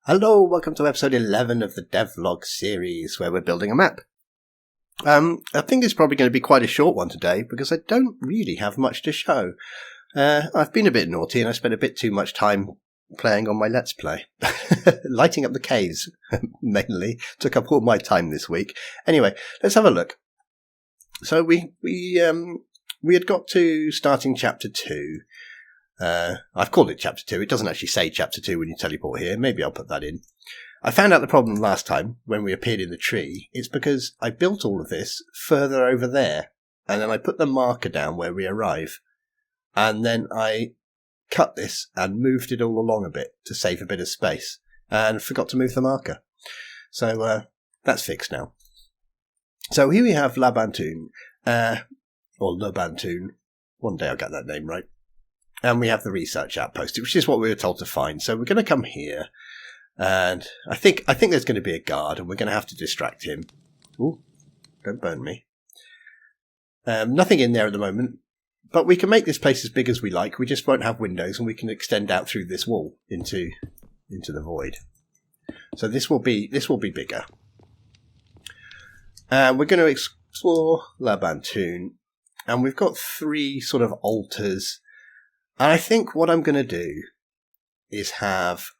Hello, welcome to episode 11 of the devlog series where we're building a map. I think it's probably going to be quite a short one today because I don't really have much to show. I've been a bit naughty and I spent a bit too much time playing on my Let's Play. Lighting up the caves, mainly. Took up all my time this week. Anyway, let's have a look. So we had got to starting chapter 2. I've called it chapter 2. It doesn't actually say chapter 2 when you teleport here. Maybe I'll put that in. I found out the problem last time when we appeared in the tree. It's because I built all of this further over there. And then I put the marker down where we arrive. And then I cut this and moved it all along a bit to save a bit of space. And forgot to move the marker. So that's fixed now. So here we have Labantoon. Or Labantoon. One day I'll get that name right. And we have the research outpost, which is what we were told to find. So we're going to come here. And I think there's going to be a guard, and we're going to have to distract him. Ooh, don't burn me. Nothing in there at the moment. But we can make this place as big as we like. We just won't have windows, and we can extend out through this wall into the void. So this will be bigger. And we're going to explore Labantoon. And we've got 3 sort of altars. And I think what I'm going to do is have,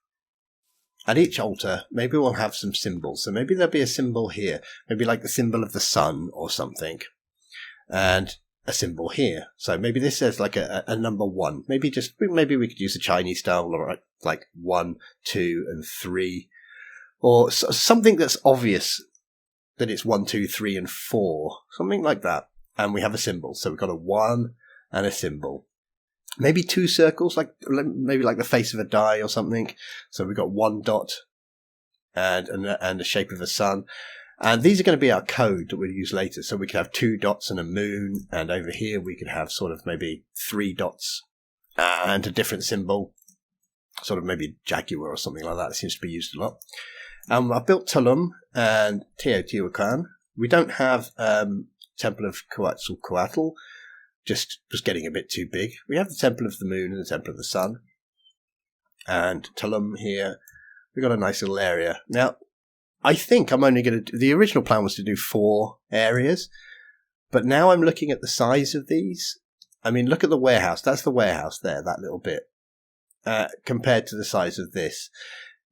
at each altar, maybe we'll have some symbols. So maybe there'll be a symbol here, maybe like the symbol of the sun or something, and a symbol here. So maybe this says like a number 1. Maybe we could use a Chinese style, like 1, 2, and 3, or something that's obvious that it's 1, 2, 3, and 4, something like that. And we have a symbol. So we've got a 1 and a symbol. Maybe 2 circles, maybe like the face of a die or something. So we've got 1 dot and the shape of a sun. And these are going to be our code that we'll use later. So we could have 2 dots and a moon. And over here we could have sort of maybe 3 dots and a different symbol. Sort of maybe jaguar or something like that. It seems to be used a lot. I've built Tulum and Teotihuacan. We don't have Temple of Quetzalcoatl. Just was getting a bit too big. We have the Temple of the Moon and the Temple of the Sun. And Tulum here. We've got a nice little area. Now, I think I'm only going to... The original plan was to do 4 areas. But now I'm looking at the size of these. I mean, look at the warehouse. That's the warehouse there, that little bit. Compared to the size of this.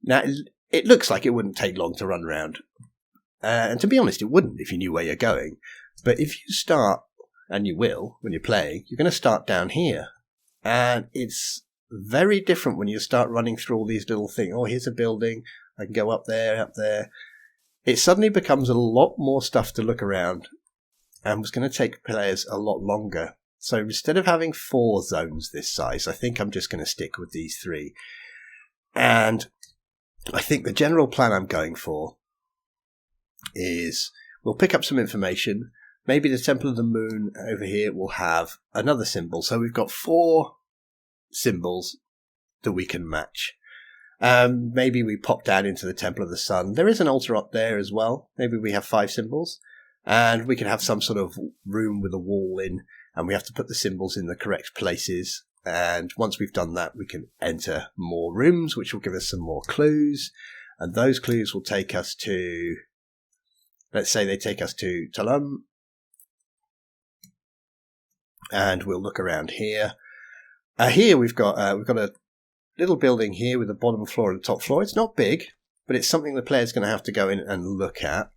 Now, it looks like it wouldn't take long to run around. And to be honest, it wouldn't if you knew where you're going. But if you start... And you will, when you're playing, you're going to start down here. And it's very different when you start running through all these little things. Oh, here's a building. I can go up there, up there. It suddenly becomes a lot more stuff to look around. And it's going to take players a lot longer. So instead of having 4 zones this size, I think I'm just going to stick with these 3. And I think the general plan I'm going for is we'll pick up some information. Maybe the Temple of the Moon over here will have another symbol. So we've got 4 symbols that we can match. Maybe we pop down into the Temple of the Sun. There is an altar up there as well. Maybe we have 5 symbols. And we can have some sort of room with a wall in. And we have to put the symbols in the correct places. And once we've done that, we can enter more rooms, which will give us some more clues. And those clues will take us to... Let's say they take us to Tulum. And we'll look around here. Here we've got a little building here with the bottom floor and the top floor. It's not big, but it's something the player's going to have to go in and look at.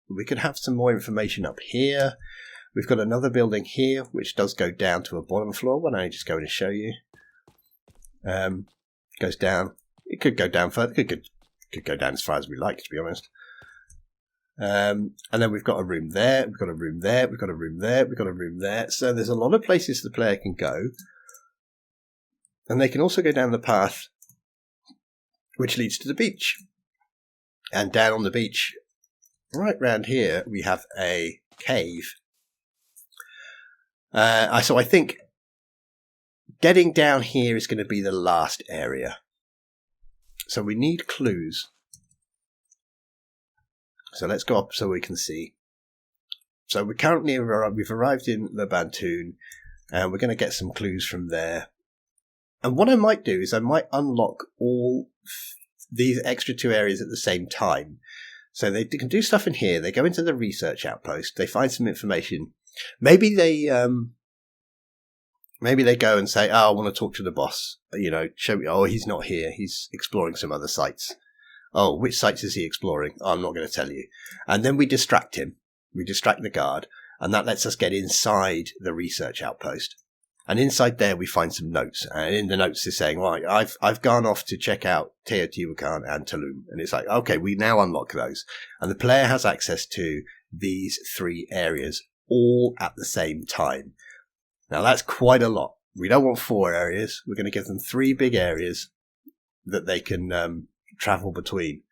We could have some more information up here. We've got another building here, which does go down to a bottom floor. Why don't I just go in and show you? Goes down. It could go down further. It could go down as far as we like, to be honest. And then we've got a room there, we've got a room there, we've got a room there, we've got a room there. So there's a lot of places the player can go. And they can also go down the path which leads to the beach. And down on the beach, right round here, we have a cave. So I think getting down here is going to be the last area. So we need clues. So let's go up so we can see. So we've arrived in Labantoon, and we're going to get some clues from there. And what I might do is I might unlock all these extra 2 areas at the same time. So they can do stuff in here. They go into the research outpost. They find some information. Maybe they go and say, "Oh, I want to talk to the boss. Show me. Oh, he's not here. He's exploring some other sites. Oh, which sites is he exploring? Oh, I'm not going to tell you." And then we distract him. We distract the guard, and that lets us get inside the research outpost. And inside there, we find some notes. And in the notes, they're saying, "Right, I've gone off to check out Teotihuacan and Tulum." And it's like, okay, we now unlock those. And the player has access to these 3 areas all at the same time. Now, that's quite a lot. We don't want 4 areas. We're going to give them 3 big areas that they can travel between.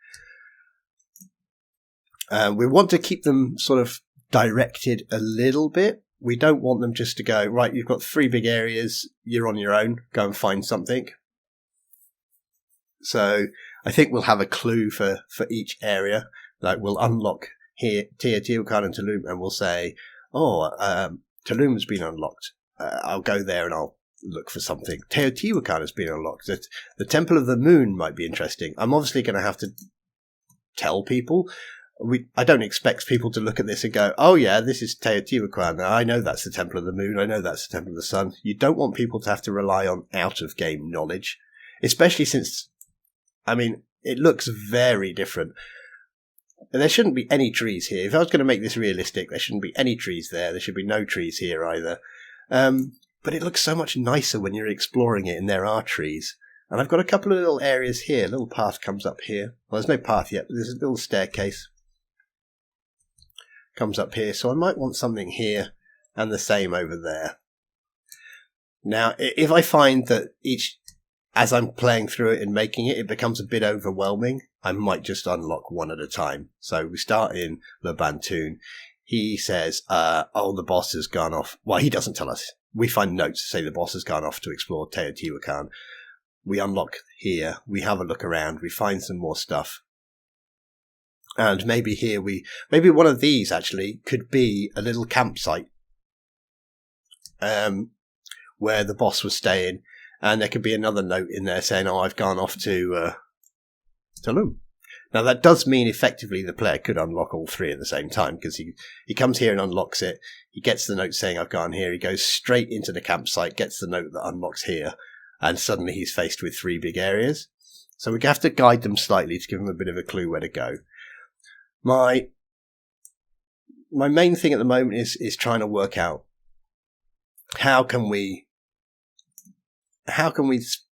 We want to keep them sort of directed a little bit. We don't want them just to go, right, you've got 3 big areas, you're on your own, go and find something. So I think we'll have a clue for each area. Like we'll unlock here Teotihuacan and Tulum, and we'll say, Tulum has been unlocked. I'll go there and I'll look for something. Teotihuacan has been unlocked. The Temple of the Moon might be interesting. I'm obviously going to have to tell people. I don't expect people to look at this and go, "Oh yeah, this is Teotihuacan. I know that's the Temple of the Moon. I know that's the Temple of the Sun." You don't want people to have to rely on out-of-game knowledge, especially since, it looks very different. There shouldn't be any trees here. If I was going to make this realistic, there shouldn't be any trees there. There should be no trees here either. But it looks so much nicer when you're exploring it and there are trees. And I've got a couple of little areas here. A little path comes up here. Well, there's no path yet, but there's a little staircase. Comes up here. So I might want something here and the same over there. Now, if I find that as I'm playing through it and making it, it becomes a bit overwhelming, I might just unlock one at a time. So we start in Le Bantoon. He says, the boss has gone off. Well, he doesn't tell us. We find notes to say the boss has gone off to explore Teotihuacan. We unlock here. We have a look around. We find some more stuff. And maybe here maybe one of these actually could be a little campsite where the boss was staying. And there could be another note in there saying, I've gone off to Tulum. Now, that does mean effectively the player could unlock all 3 at the same time, because he comes here and unlocks it. He gets the note saying, I've gone here. He goes straight into the campsite, gets the note that unlocks here, and suddenly he's faced with 3 big areas. So we have to guide them slightly to give them a bit of a clue where to go. My main thing at the moment is trying to work out how can we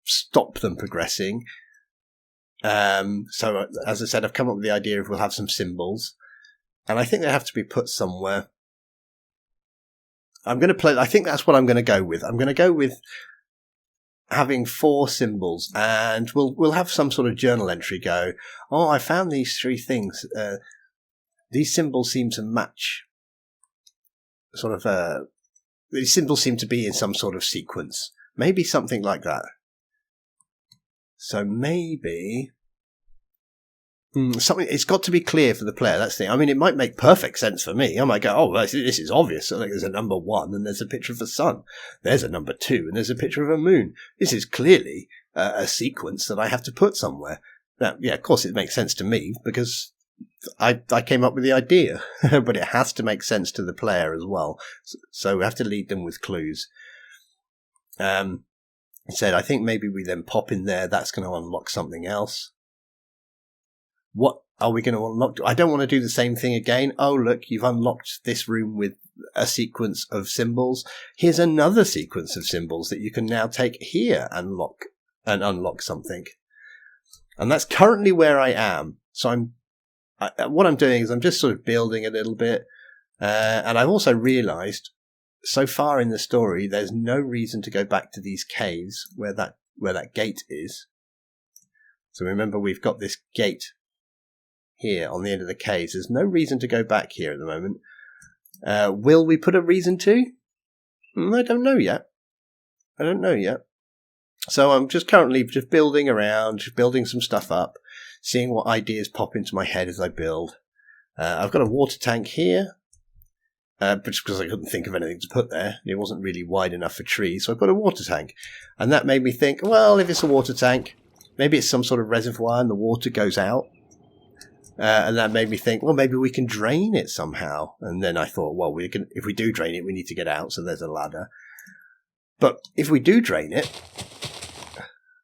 stop them progressing. So as I said, I've come up with the idea of we'll have some symbols, and I think they have to be put somewhere. I think that's what I'm going to go with. I'm going to go with having 4 symbols, and we'll have some sort of journal entry go, I found these 3 things. These symbols seem to match these symbols seem to be in some sort of sequence. Maybe something like that. So maybe something. It's got to be clear for the player. That's the thing. It might make perfect sense for me. I might go, this is obvious. I think there's a number 1 and there's a picture of the sun. There's a number 2 and there's a picture of a moon. This is clearly a sequence that I have to put somewhere. Now, yeah, of course it makes sense to me because I came up with the idea, but it has to make sense to the player as well. So we have to lead them with clues. I think maybe we then pop in there. That's going to unlock something else. What are we going to unlock? I don't want to do the same thing again. Oh, look, you've unlocked this room with a sequence of symbols. Here's another sequence of symbols that you can now take here and unlock something. And that's currently where I am. So what I'm doing is I'm just sort of building a little bit. And I've also realized so far in the story, there's no reason to go back to these caves where that gate is. So remember, we've got this gate here on the end of the caves. There's no reason to go back here at the moment. Will we put a reason to? I don't know yet. So I'm just currently just building around, just building some stuff up, seeing what ideas pop into my head as I build. I've got a water tank here. Just because I couldn't think of anything to put there. It wasn't really wide enough for trees, so I put a water tank. And that made me think, well, if it's a water tank, maybe it's some sort of reservoir and the water goes out. And that made me think, well, maybe we can drain it somehow. And then I thought, well, if we do drain it, we need to get out. So there's a ladder. But if we do drain it,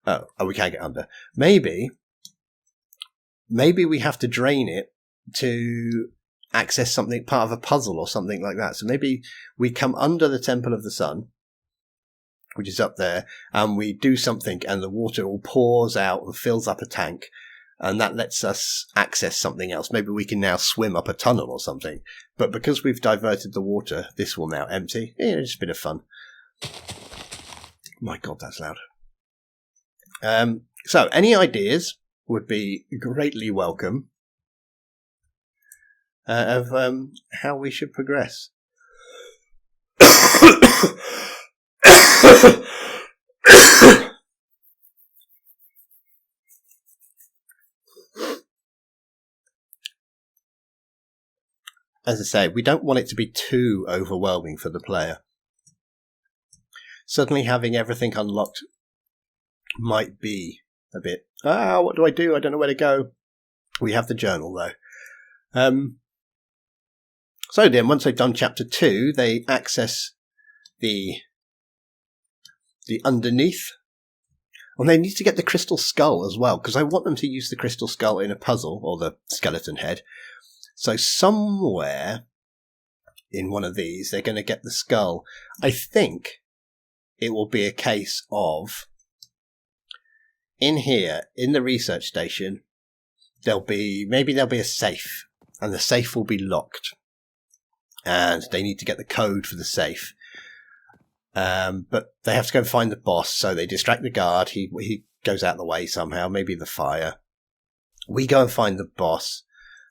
oh, we can't get under. Maybe we have to drain it to access something, part of a puzzle or something like that. So maybe we come under the Temple of the Sun, which is up there, and we do something and the water all pours out and fills up a tank, and that lets us access something else. Maybe we can now swim up a tunnel or something. But because we've diverted the water, this will now empty. Yeah, it's a bit of fun. My God, that's loud. So any ideas would be greatly welcome of how we should progress. As I say, we don't want it to be too overwhelming for the player. Suddenly having everything unlocked might be a bit, what do? I don't know where to go. We have the journal though. So then once they've done chapter 2, they access the underneath. And they need to get the crystal skull as well, because I want them to use the crystal skull in a puzzle, or the skeleton head. So somewhere in one of these, they're going to get the skull. I think it will be a case of, in here, in the research station, there'll be a safe, and the safe will be locked. And they need to get the code for the safe. But they have to go and find the boss, so they distract the guard. He goes out the way somehow, maybe the fire. We go and find the boss.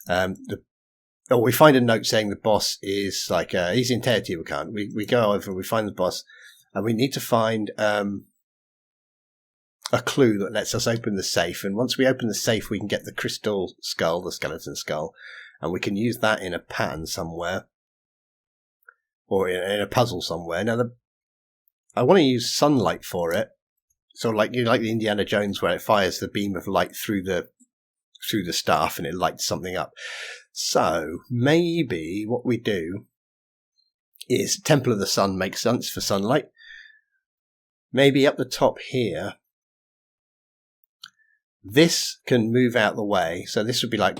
We find a note saying the boss is like, he's in Teotihuacan. We go over, we find the boss, and we need to find a clue that lets us open the safe. And once we open the safe, we can get the crystal skull, the skeleton skull, and we can use that in a pattern somewhere, or in a puzzle somewhere. Now, I want to use sunlight for it, so like the Indiana Jones, where it fires the beam of light through the staff and it lights something up. So maybe what we do is Temple of the Sun makes sense for sunlight. Maybe up the top here, this can move out the way. So this would be like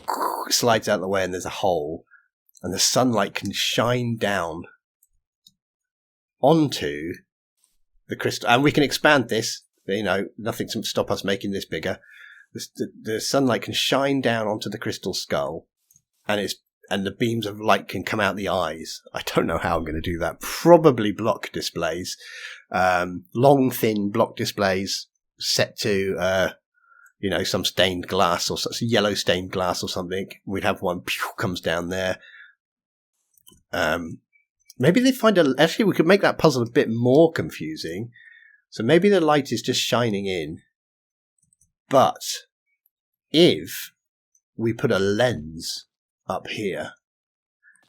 slides out the way and there's a hole, and the sunlight can shine down onto the crystal. And we can expand this, nothing to stop us making this bigger. The sunlight can shine down onto the crystal skull, and the beams of light can come out the eyes. I don't know how I'm going to do that. Probably block displays, long, thin block displays set to, some stained glass or such yellow stained glass or something. We'd have one comes down there. Maybe they actually we could make that puzzle a bit more confusing. So maybe the light is just shining in. But if we put a lens up here,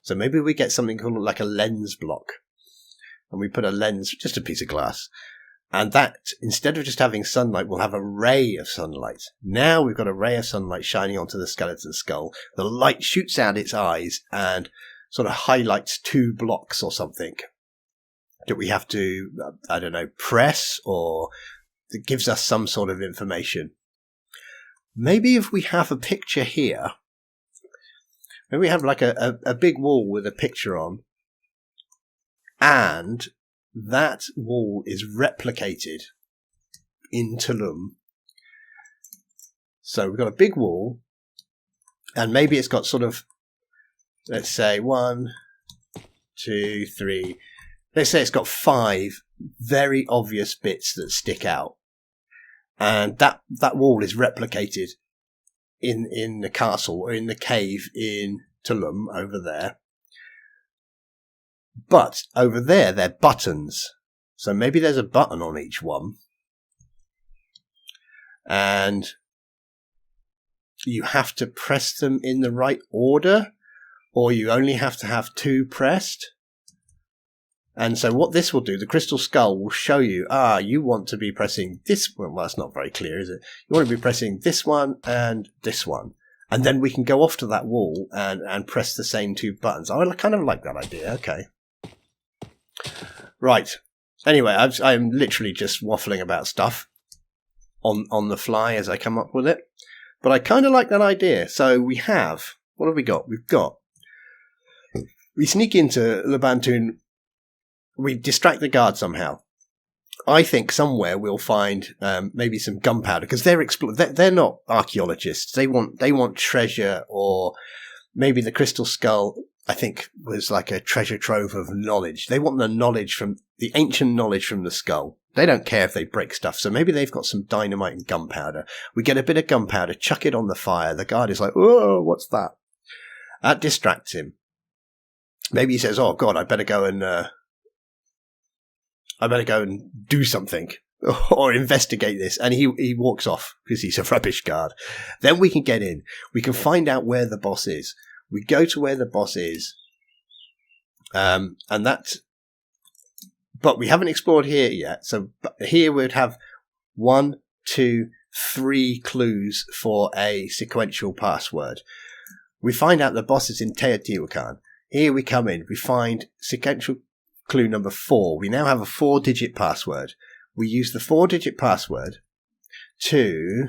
so maybe we get something called like a lens block, and we put a lens, just a piece of glass, and that, instead of just having sunlight, we'll have a ray of sunlight. Now we've got a ray of sunlight shining onto the skeleton skull. The light shoots out its eyes and sort of highlights 2 blocks or something that we have to, press, or that gives us some sort of information. Maybe if we have a picture here, maybe we have like a big wall with a picture on, and that wall is replicated in Tulum. So we've got a big wall, and maybe it's got sort of, let's say 1, 2, 3. Let's say it's got 5 very obvious bits that stick out. And that wall is replicated in the castle, or in the cave in Tulum over there. But over there, they're buttons. So maybe there's a button on each one. And you have to press them in the right order, or you only have to have 2 pressed. And so what this will do, the crystal skull will show you, you want to be pressing this one. Well, that's not very clear, is it? You want to be pressing this one and this one. And then we can go off to that wall and press the same 2 buttons. I kind of like that idea. Okay. Right. Anyway, I'm literally just waffling about stuff on the fly as I come up with it. But I kind of like that idea. So we have, what have we got? We sneak into the Bantoon. We distract the guard somehow. I think somewhere we'll find maybe some gunpowder, because they're not archaeologists. They want treasure, or maybe the crystal skull, I think, was like a treasure trove of knowledge. They want the ancient knowledge from the skull. They don't care if they break stuff. So maybe they've got some dynamite and gunpowder. We get a bit of gunpowder, chuck it on the fire. The guard is like, "Oh, what's that?" That distracts him. Maybe he says, "Oh God, I better go and do something or investigate this." And he walks off because he's a rubbish guard. Then we can get in. We can find out where the boss is. We go to where the boss is. But we haven't explored here yet. So here we'd have 1, 2, 3 clues for a sequential password. We find out the boss is in Teotihuacan. Here we come in. We find sequential clue number 4. We now have a 4-digit password. We use the 4-digit password to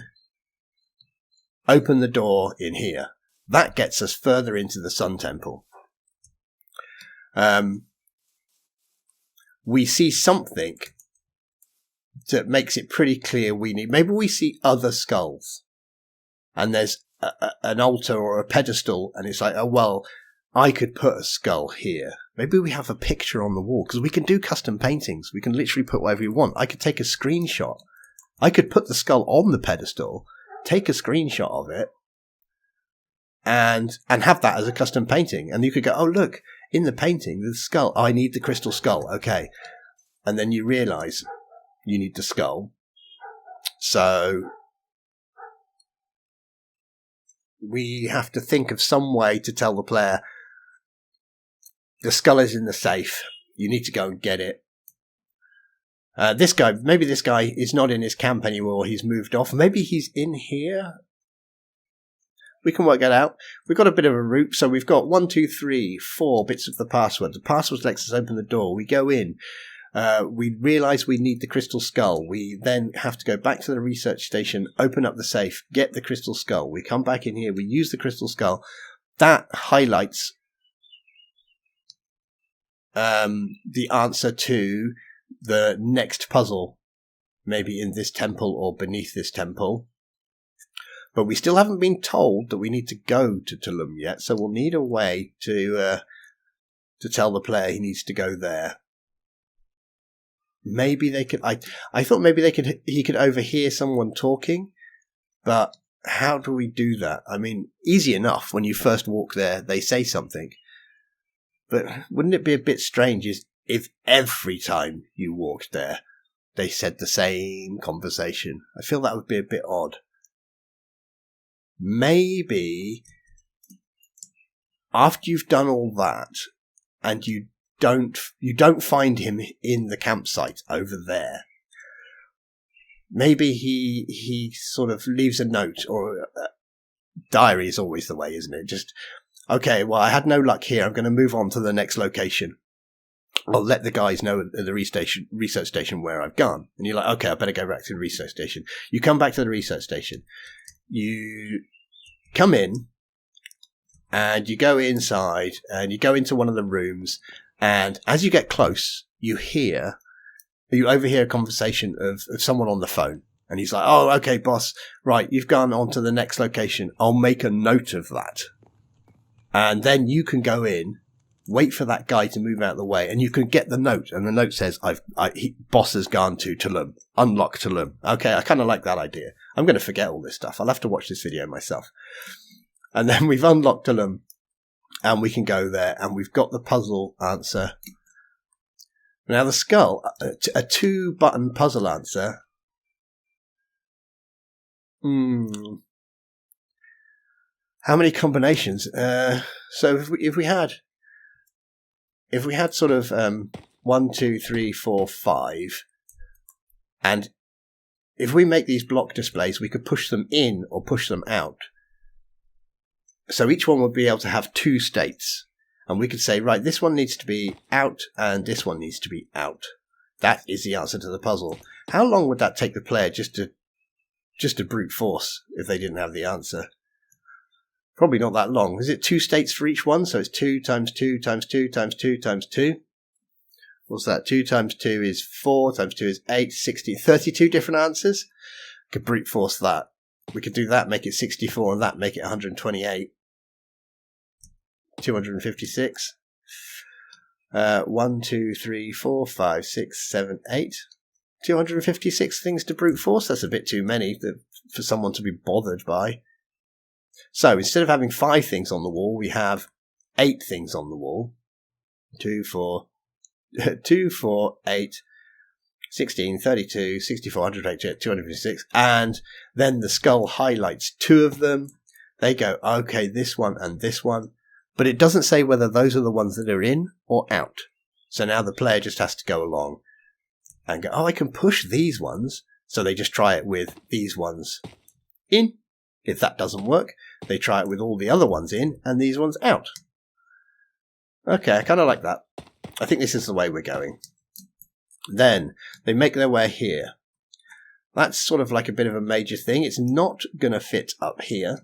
open the door in here. That gets us further into the Sun Temple. We see something that makes it pretty clear maybe we see other skulls. And there's an altar or a pedestal, and it's like, oh, well, I could put a skull here. Maybe we have a picture on the wall, because we can do custom paintings. We can literally put whatever we want. I could take a screenshot. I could put the skull on the pedestal, take a screenshot of it, and have that as a custom painting. And you could go, oh, look, in the painting, the skull, I need the crystal skull. Okay. And then you realize you need the skull. So we have to think of some way to tell the player, the skull is in the safe. You need to go and get it. Maybe this guy is not in his camp anymore. He's moved off. Maybe he's in here. We can work that out. We've got a bit of a route. So we've got 1, 2, 3, 4 bits of the password. The password lets us open the door. We go in. We realize we need the crystal skull. We then have to go back to the research station, open up the safe, get the crystal skull. We come back in here. We use the crystal skull. That highlights the answer to the next puzzle, maybe in this temple or beneath this temple. But we still haven't been told that we need to go to Tulum yet, so we'll need a way to tell the player he needs to go there. Maybe they could. I thought maybe he could overhear someone talking, but how do we do that? I mean, easy enough. When you first walk there, they say something, but wouldn't it be a bit strange if every time you walked there, they said the same conversation? I feel that would be a bit odd. Maybe after you've done all that and you don't find him in the campsite over there, maybe he sort of leaves a note, or diary is always the way, isn't it? Just, okay, well, I had no luck here. I'm going to move on to the next location. I'll let the guys know at the research station where I've gone. And you're like, okay, I better go back to the research station. You come back to the research station. You come in and you go inside and you go into one of the rooms. And as you get close, you overhear a conversation of someone on the phone. And he's like, oh, okay, boss. Right, you've gone on to the next location. I'll make a note of that. And then you can go in, wait for that guy to move out of the way, and you can get the note. And the note says, boss has gone to Tulum. Unlock Tulum. Okay, I kind of like that idea. I'm going to forget all this stuff. I'll have to watch this video myself. And then we've unlocked Tulum, and we can go there, and we've got the puzzle answer. Now, the skull, a 2-button puzzle answer. How many combinations? So if we had sort of 1, 2, 3, 4, 5. And if we make these block displays, we could push them in or push them out. So each one would be able to have 2 states. And we could say, right, this one needs to be out and this one needs to be out. That is the answer to the puzzle. How long would that take the player just to brute force if they didn't have the answer? Probably not that long. Is it 2 states for each one? So it's 2 times 2 times 2 times 2 times 2. What's that? 2 times 2 is 4 times 2 is 8, 16, 32 different answers. We could brute force that. We could do that, make it 64, and that make it 128. 256. 1, 2, 3, 4, 5, 6, 7, 8. 256 things to brute force. That's a bit too many for someone to be bothered by. So instead of having 5 things on the wall, we have 8 things on the wall. 2, 4, 8, 16, 32, 64, 128, 256. And then the skull highlights 2 of them. They go, okay, this one and this one. But it doesn't say whether those are the ones that are in or out. So now the player just has to go along and go, oh, I can push these ones. So they just try it with these ones in. If that doesn't work, they try it with all the other ones in and these ones out. Okay, I kind of like that. I think this is the way we're going. Then they make their way here. That's sort of like a bit of a major thing. It's not going to fit up here.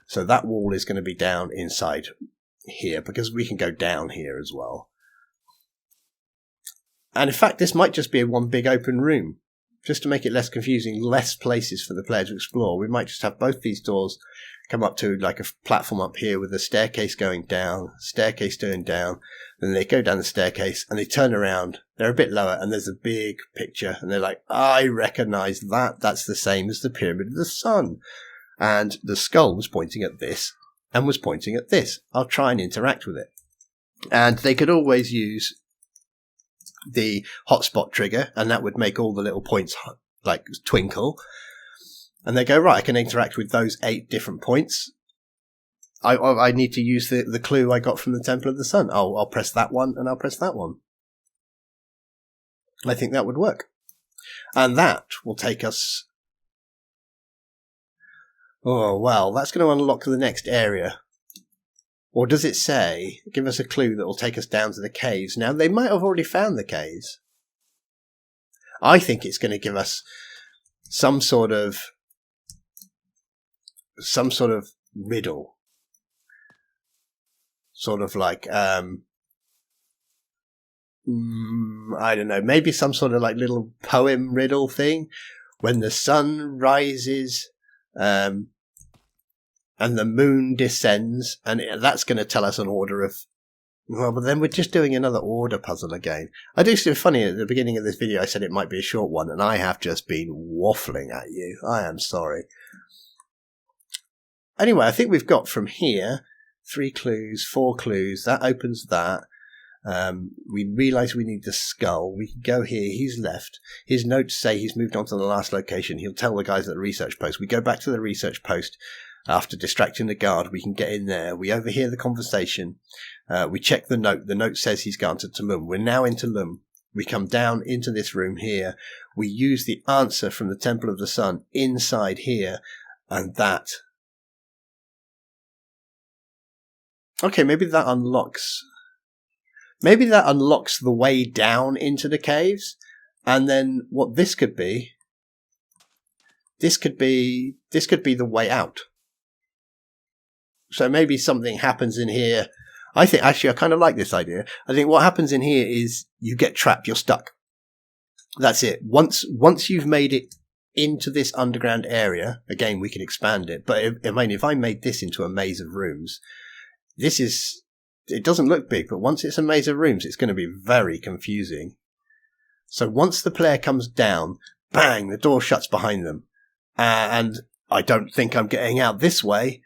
So that wall is going to be down inside here because we can go down here as well. And in fact, this might just be one big open room. Just to make it less confusing, less places for the player to explore. We might just have both these doors come up to like a platform up here with a staircase going down, staircase going down. Then they go down the staircase and they turn around. They're a bit lower and there's a big picture. And they're like, I recognize that. That's the same as the Pyramid of the Sun. And the skull was pointing at this and was pointing at this. I'll try and interact with it. And they could always use the hotspot trigger, and that would make all the little points like twinkle. And they go, right, I can interact with those 8 different points. I need to use the clue I got from the Temple of the Sun. I'll press that one and I'll press that one. I think that would work. And that will take us... Oh, well, that's going to unlock the next area. Or does it say, give us a clue that will take us down to the caves? Now, they might have already found the caves. I think it's going to give us some sort of riddle. Sort of like, I don't know, maybe some sort of like little poem riddle thing. When the sun rises, and the moon descends, and that's going to tell us an order of... Well, but then we're just doing another order puzzle again. I do feel funny at the beginning of this video I said it might be a short one, and I have just been waffling at you. I am sorry. Anyway, I think we've got from here 3 clues, 4 clues. That opens that. We realise we need the skull. We can go here. He's left. His notes say he's moved on to the last location. He'll tell the guys at the research post. We go back to the research post. After distracting the guard, we can get in there. We overhear the conversation. We check the note. The note says he's gone to Tulum. We're now in Tulum. We come down into this room here. We use the answer from the Temple of the Sun inside here. And that... Okay, maybe that unlocks the way down into the caves. And then what this could be the way out. So maybe something happens in here. I kind of like this idea. I think what happens in here is you get trapped, you're stuck. That's it. Once you've made it into this underground area, again, we can expand it. But if I made this into a maze of rooms, it doesn't look big, but once it's a maze of rooms, it's going to be very confusing. So once the player comes down, bang, the door shuts behind them. And I don't think I'm getting out this way.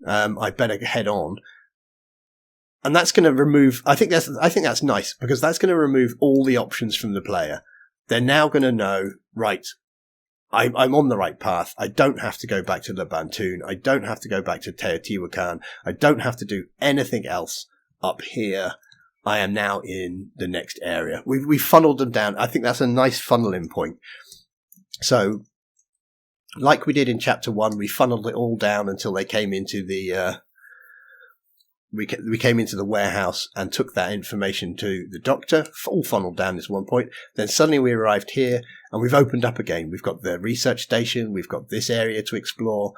I better head on. And that's going to remove, I think that's nice, because that's going to remove all the options from the player. They're now going to know, right, I'm on the right path. I don't have to go back to Labantoon. I don't have to go back to Teotihuacan. I don't have to do anything else up here. I am now in the next area. We've funneled them down. I think that's a nice funneling point. So, like we did in chapter 1, we funneled it all down until they came into the we came into the warehouse and took that information to the doctor, all funneled down this one point. Then suddenly we arrived here and we've opened up again. We've got the research station. We've got this area to explore.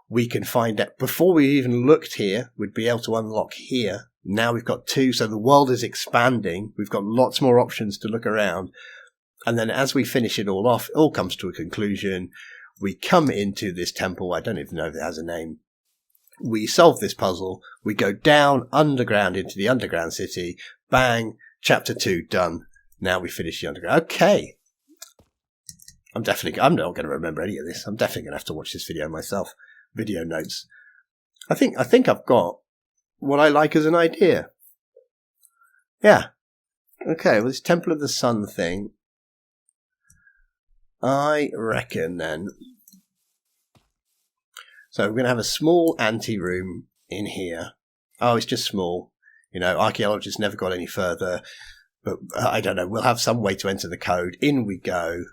We can find out, before we even looked here, we'd be able to unlock here. Now we've got 2, so the world is expanding. We've got lots more options to look around. And then as we finish it all off, it all comes to a conclusion. We come into this temple. I don't even know if it has a name. We solve this puzzle. We go down underground into the underground city. Bang. Chapter 2 done. Now we finish the underground. Okay. I'm not going to remember any of this. I'm definitely going to have to watch this video myself. Video notes. I think I've got what I like as an idea. Yeah. Okay. Well, this Temple of the Sun thing. I reckon then. So we're going to have a small ante-room in here. Oh, it's just small. You know, archaeologists never got any further. But I don't know. We'll have some way to enter the code. In we go.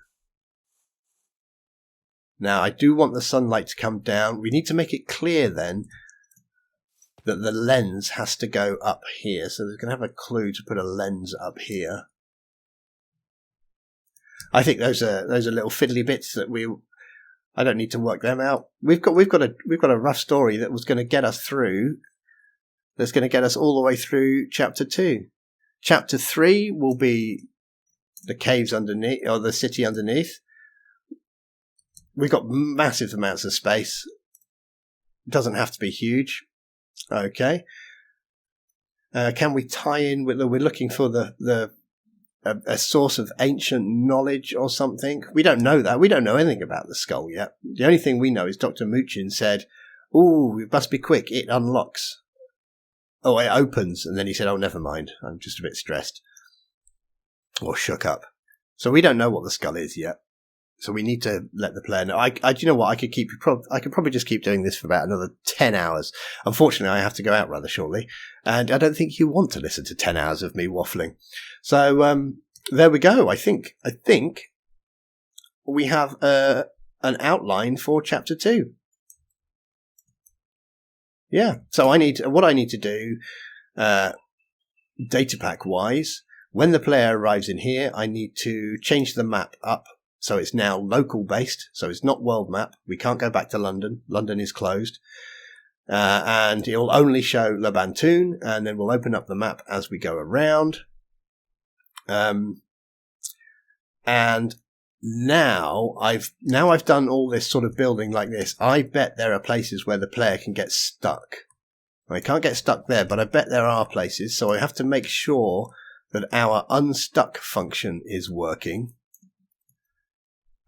Now, I do want the sunlight to come down. We need to make it clear then that the lens has to go up here. So we're going to have a clue to put a lens up here. I think those are little fiddly bits that I don't need to work them out. We've got a rough story that was going to get us through. That's going to get us all the way through chapter 2. Chapter 3 will be the caves underneath, or the city underneath. We've got massive amounts of space. It doesn't have to be huge. Okay. Can we tie in with we're looking for a source of ancient knowledge or something? We don't know that. We don't know anything about the skull yet. The only thing we know is Dr. Muchin said, "Ooh, we must be quick. It unlocks." Oh, it opens. And then he said, "Oh, never mind. I'm just a bit stressed." Or shook up. So we don't know what the skull is yet. So we need to let the player know. Do you know what? I could probably just keep doing this for about another 10 hours. Unfortunately, I have to go out rather shortly. And I don't think you want to listen to 10 hours of me waffling. So, there we go. I think we have, an outline for chapter 2. Yeah. So what I need to do, data pack wise, when the player arrives in here, I need to change the map up. So it's now local based. So it's not world map. We can't go back to London. London is closed. And it will only show Le Bantoon, and then we'll open up the map as we go around. And now I've done all this sort of building like this. I bet there are places where the player can get stuck. I can't get stuck there, but I bet there are places. So I have to make sure that our unstuck function is working.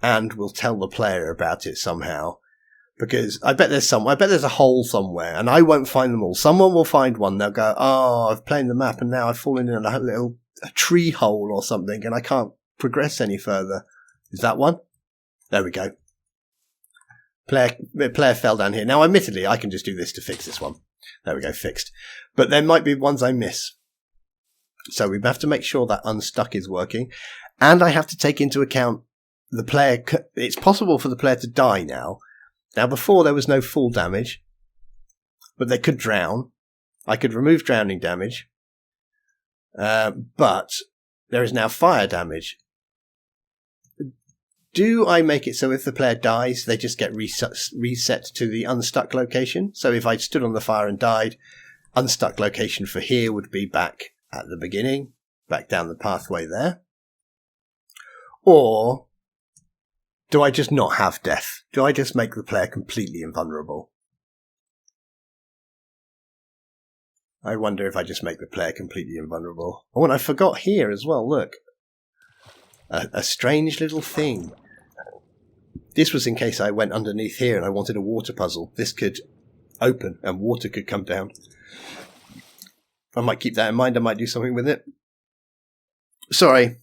And we'll tell the player about it somehow. Because I bet there's a hole somewhere, and I won't find them all. Someone will find one. They'll go, "Oh, I've played the map, and now I've fallen in a tree hole or something, and I can't progress any further." Is that one? There we go. Player fell down here. Now, admittedly, I can just do this to fix this one. There we go, fixed. But there might be ones I miss. So we have to make sure that unstuck is working, and I have to take into account the player. It's possible for the player to die now. Now, before there was no full damage, but they could drown. I could remove drowning damage, but there is now fire damage. Do I make it so if the player dies, they just get reset to the unstuck location? So if I stood on the fire and died, unstuck location for here would be back at the beginning, back down the pathway there. Or do I just not have death? Do I just make the player completely invulnerable? I wonder if I just make the player completely invulnerable. Oh, and I forgot here as well, look. A strange little thing. This was in case I went underneath here and I wanted a water puzzle. This could open and water could come down. I might keep that in mind. I might do something with it. Sorry.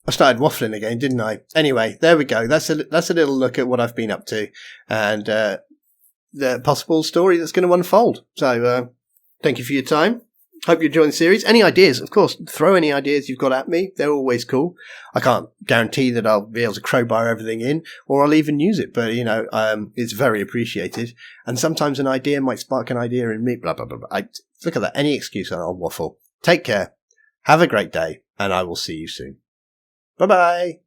I started waffling again, didn't I? Anyway, there we go. That's a little look at what I've been up to and the possible story that's going to unfold. So, thank you for your time. Hope you're enjoying the series. Any ideas, of course, throw any ideas you've got at me. They're always cool. I can't guarantee that I'll be able to crowbar everything in, or I'll even use it, but, it's very appreciated. And sometimes an idea might spark an idea in me, blah, blah, blah, blah. Look at that. Any excuse and I'll waffle. Take care. Have a great day, and I will see you soon. Bye-bye.